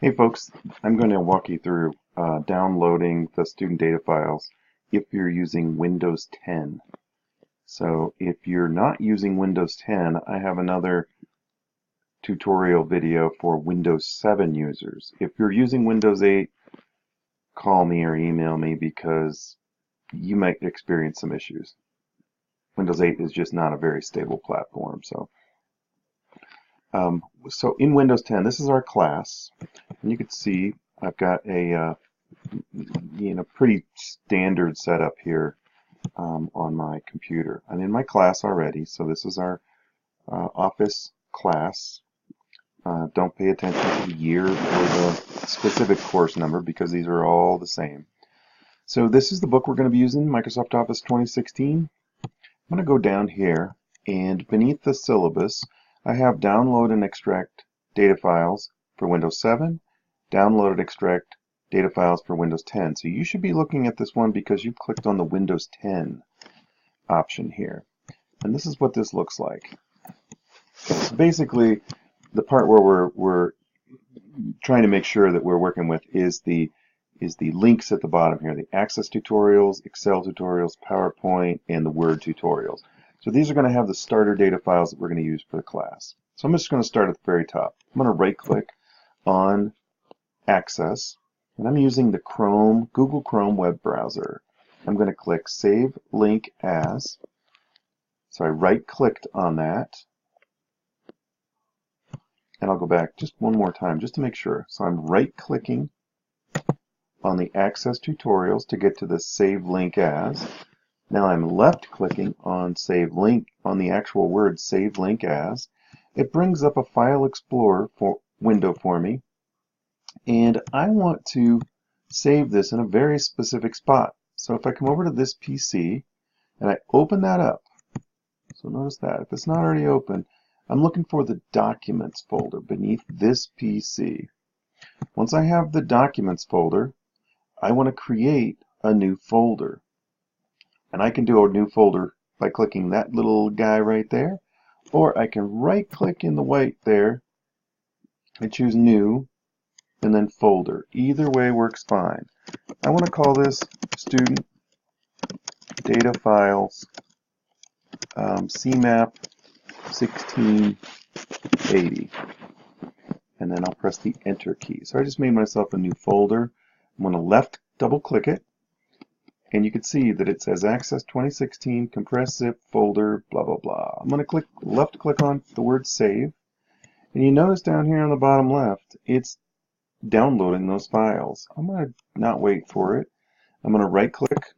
Hey folks, I'm going to walk you through downloading the student data files if you're using Windows 10. So if you're not using Windows 10, I have another tutorial video for Windows 7 users. If you're using Windows 8, call me or email me because you might experience some issues. Windows 8 is just not a very stable platform. So in Windows 10, this is our class, and you can see I've got a pretty standard setup here on my computer. I'm in my class already, so this is our Office class. Don't pay attention to the year or the specific course number because these are all the same. So this is the book we're going to be using, Microsoft Office 2016. I'm going to go down here, and beneath the syllabus, I have download and extract data files for Windows 7, download and extract data files for Windows 10. So you should be looking at this one because you clicked on the Windows 10 option here. And this is what this looks like. So basically, the part where we're trying to make sure that we're working with is the links at the bottom here, the Access tutorials, Excel tutorials, PowerPoint, and the Word tutorials. So these are going to have the starter data files that we're going to use for the class. So I'm just going to start at the very top. I'm going to right-click on Access, and I'm using the Google Chrome web browser. I'm going to click Save Link As. So I right-clicked on that, and I'll go back just one more time just to make sure. So I'm right-clicking on the Access tutorials to get to the Save Link As. Now I'm left-clicking on Save Link on the actual word Save Link As. It brings up a File Explorer window for me, and I want to save this in a very specific spot. So if I come over to this PC and I open that up, so notice that if it's not already open, I'm looking for the Documents folder beneath this PC. Once I have the Documents folder, I want to create a new folder. And I can do a new folder by clicking that little guy right there, or I can right-click in the white there and choose New, and then Folder. Either way works fine. I want to call this Student Data Files CMAP 1680. And then I'll press the Enter key. So I just made myself a new folder. I'm going to left double click it, and you can see that it says Access 2016 compressed zip folder blah blah blah. I'm going to left click on the word Save, and you notice down here on the bottom left it's downloading those files. I'm going to not wait for it. I'm going to right click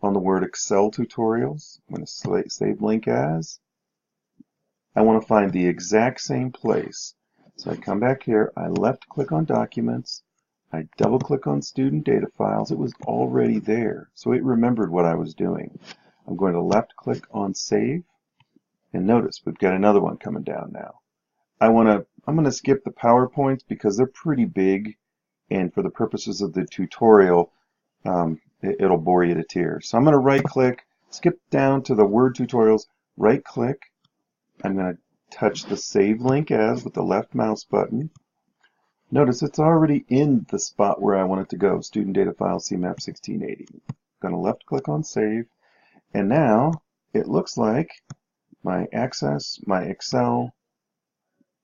on the word Excel tutorials. I'm going to save link as. I want to find the exact same place. So I come back here, I left click on Documents, I double click on Student Data Files. It was already there, so it remembered what I was doing. I'm going to left click on Save, and notice we've got another one coming down now. I'm going to skip the PowerPoints because they're pretty big, and for the purposes of the tutorial, it'll bore you to tears. So I'm going to right click, skip down to the Word tutorials, right click. I'm going to touch the Save Link As with the left mouse button. Notice it's already in the spot where I want it to go, Student Data File CMAP 1680. I'm going to left click on Save, and now it looks like my Access, my Excel,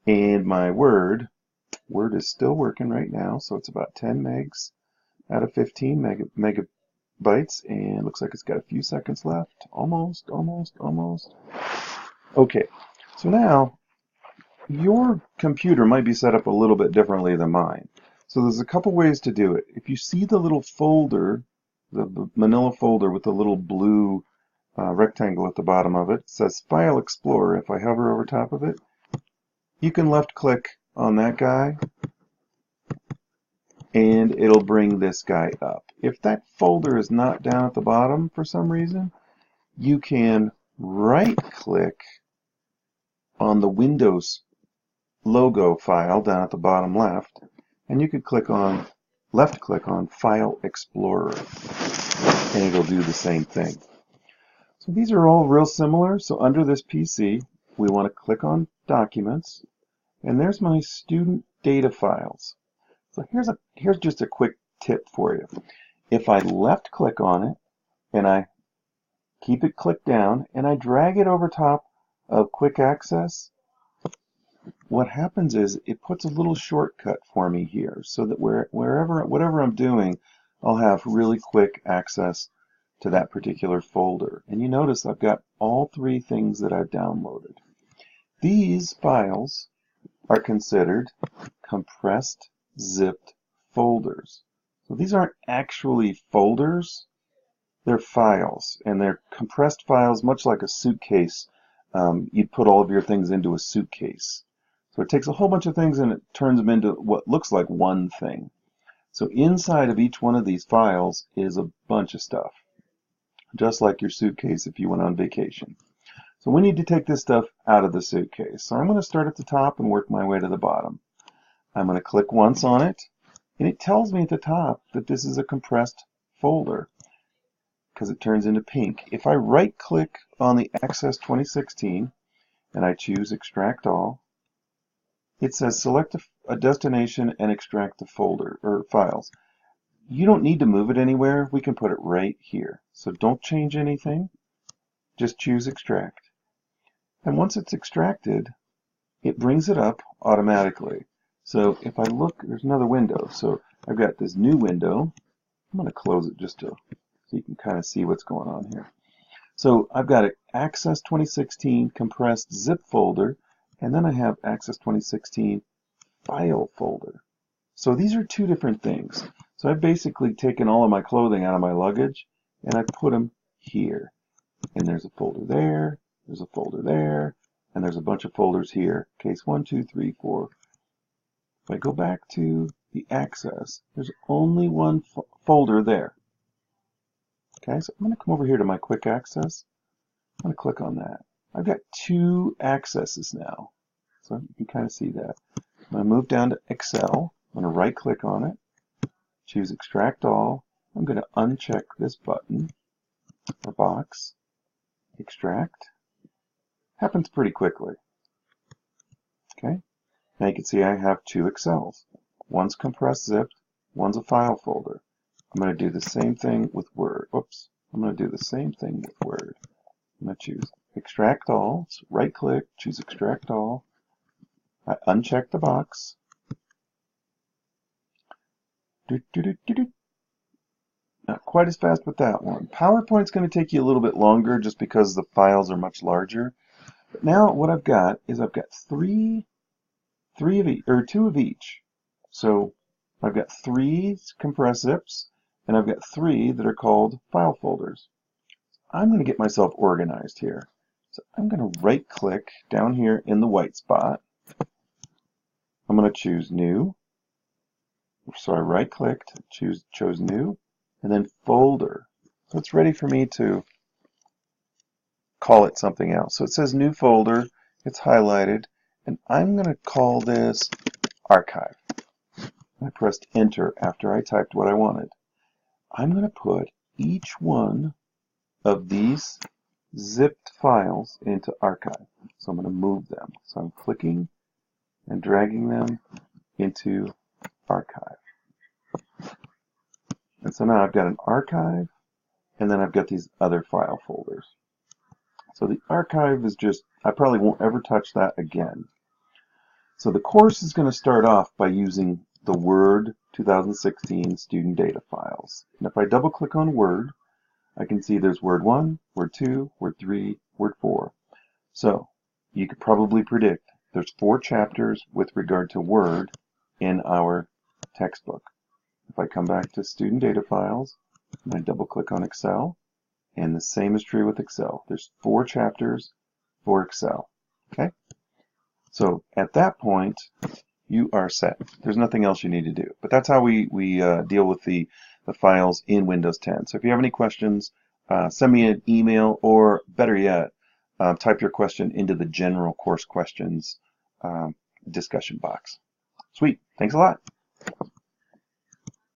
and my Word is still working right now, so it's about 10 megs out of 15 megabytes, and looks like it's got a few seconds left. Almost. Okay, so now your computer might be set up a little bit differently than mine. So there's a couple ways to do it. If you see the little folder, the manila folder with the little blue rectangle at the bottom of it, it says File Explorer. If I hover over top of it, you can left click on that guy and it'll bring this guy up. If that folder is not down at the bottom for some reason, you can right click on the Windows logo file down at the bottom left, and you could left click on File Explorer, and it'll do the same thing. So these are all real similar. So under this PC, we want to click on Documents, and there's my student data files. So here's just a quick tip for you. If I left click on it and I keep it clicked down and I drag it over top of quick access, what happens is it puts a little shortcut for me here so that whatever I'm doing, I'll have really quick access to that particular folder. And you notice I've got all three things that I've downloaded. These files are considered compressed zipped folders. So these aren't actually folders, they're files, and they're compressed files, much like a suitcase. You'd put all of your things into a suitcase. So it takes a whole bunch of things and it turns them into what looks like one thing. So inside of each one of these files is a bunch of stuff, just like your suitcase if you went on vacation. So we need to take this stuff out of the suitcase. So I'm going to start at the top and work my way to the bottom. I'm going to click once on it, and it tells me at the top that this is a compressed folder because it turns into pink. If I right click on the Access 2016 and I choose Extract All, it says select a destination and extract the folder or files. You don't need to move it anywhere. We can put it right here. So don't change anything. Just choose Extract. And once it's extracted, it brings it up automatically. So if I look, there's another window. So I've got this new window. I'm going to close it just so you can kind of see what's going on here. So I've got an Access 2016 compressed zip folder, and then I have Access 2016 file folder. So these are two different things. So I've basically taken all of my clothing out of my luggage, and I put them here. And there's a folder there, there's a folder there, and there's a bunch of folders here. Case 1, 2, 3, 4. If I go back to the Access, there's only one folder there. Okay, so I'm going to come over here to my Quick Access. I'm going to click on that. I've got two accesses now. So you can kind of see that. I'm going to move down to Excel. I'm going to right click on it, choose Extract All. I'm going to uncheck this button or box. Extract. Happens pretty quickly. Okay. Now you can see I have two Excels. One's compressed zipped, one's a file folder. I'm going to do the same thing with Word. Oops. I'm going to do the same thing with Word. I'm going to choose Extract All. So right click, choose Extract All. I uncheck the box. Not quite as fast with that one. PowerPoint's going to take you a little bit longer just because the files are much larger. But now what I've got is I've got two of each. So I've got 3 compressed zips, and I've got 3 that are called file folders. I'm going to get myself organized here. So I'm going to right click down here in the white spot. I'm going to choose New. So I right clicked, chose New, and then Folder. So it's ready for me to call it something else. So it says New Folder, it's highlighted, and I'm going to call this Archive. I pressed Enter after I typed what I wanted. I'm going to put each one of these zipped files into Archive. So I'm going to move them. So I'm clicking and dragging them into Archive. And so now I've got an archive, and then I've got these other file folders. So the archive is just, I probably won't ever touch that again. So the course is going to start off by using the Word 2016 student data files. And if I double click on Word, I can see there's Word 1, Word 2, Word 3, Word 4. So you could probably predict there's 4 chapters with regard to Word in our textbook. If I come back to student data files and I double click on Excel, and the same is true with Excel. There's 4 chapters for Excel. Okay? So at that point, you are set. There's nothing else you need to do. But that's how we deal with the files in Windows 10. So if you have any questions, send me an email, or better yet, type your question into the general course questions discussion box. Sweet. Thanks a lot.